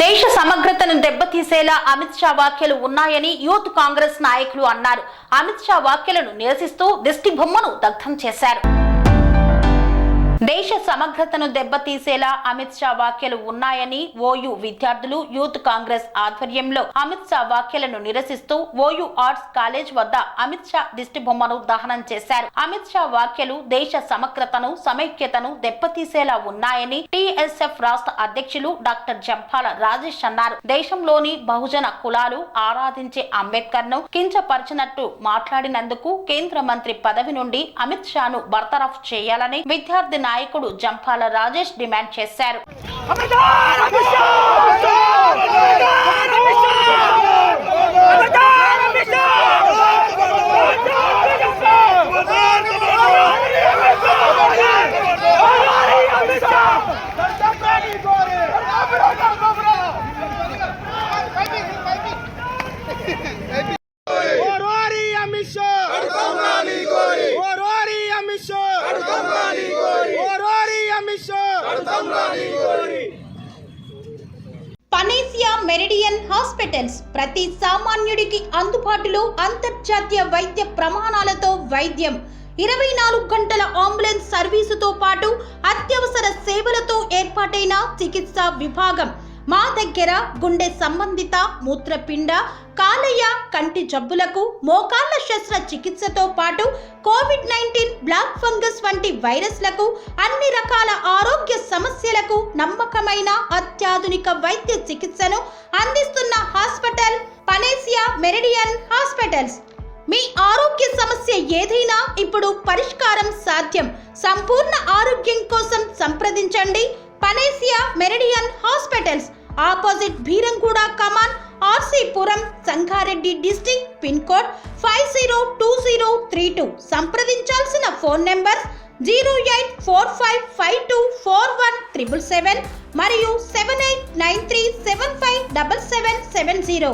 దేశ సమగ్రతను దెబ్బతీసేలా అమిత్ షా వ్యాఖ్యలు ఉన్నాయని యూత్ కాంగ్రెస్ నాయకులు అన్నారు. అమిత్ షా వ్యాఖ్యలను నిరసిస్తూ దిష్టి బొమ్మను దగ్ధం చేశారు. దేశ సమగ్రతను దెబ్బతీసేలా అమిత్ షా వ్యాఖ్యలు ఉన్నాయని ఓయూ విద్యార్థులు యూత్ కాంగ్రెస్ ఆధ్వర్యంలో అమిత్ షా వ్యాఖ్యలను నిరసిస్తూ ఓయూ ఆర్ట్స్ కాలేజ్ వద్ద అమిత్ షా దిష్టి బొమ్మను దహనం చేశారు. అమిత్ షా వ్యాఖ్యలు దేశ సమగ్రతను సమైక్యతను దెబ్బతీసేలా ఉన్నాయని టీఎస్ఎఫ్ రాష్ట్ర అధ్యక్షులు డాక్టర్ జంపాల రాజేష్ అన్నారు. దేశంలోని బహుజన కులాలు ఆరాధించే అంబేద్కర్ ను కించపరిచినట్టు మాట్లాడినందుకు కేంద్ర మంత్రి పదవి నుండి అమిత్ షాను బర్తరఫ్ చేయాలని విద్యార్థి నాయకుడు జంపాల రాజేష్ డిమాండ్ చేశారు. పనేసియా మెరిడియన్ హాస్పిటల్స్ ప్రతి సామాన్యుడికి అందుబాటులో అంతర్జాతీయ వైద్య ప్రమాణాలతో వైద్యం, 24 గంటల అంబులెన్స్ సర్వీసుతో పాటు అత్యవసర సేవలతో ఏర్పాటైన చికిత్సా విభాగం. మా దగ్గర గుండె సంబంధిత, మూత్రపిండ, కాలేయ, కంటి జబ్బులకు, మోకాళ్ల శస్త్రచికిత్సతో పాటు కోవిడ్-19, బ్లాక్ ఫంగస్ వంటి వైరస్లకు, అన్ని రకాల ఆరోగ్య సమస్యలకు నమ్మకమైన అత్యాధునిక వైద్య చికిత్సను అందిస్తున్న హాస్పిటల్ పనేసియా మెరిడియన్ హాస్పిటల్స్. మీ ఆరోగ్య సమస్య ఏదైనా ఇప్పుడు పరిష్కారం సాధ్యం. సంపూర్ణ ఆరోగ్యం కోసం సంప్రదించండి Panacea Meridian hospitals, opposite Beeramguda Kaman, RC Puram, Sangareddy district, pin code 502032. సంప్రదించాల్సిన ఫోన్ నెంబర్ 0845524177 మరియు 7893757770.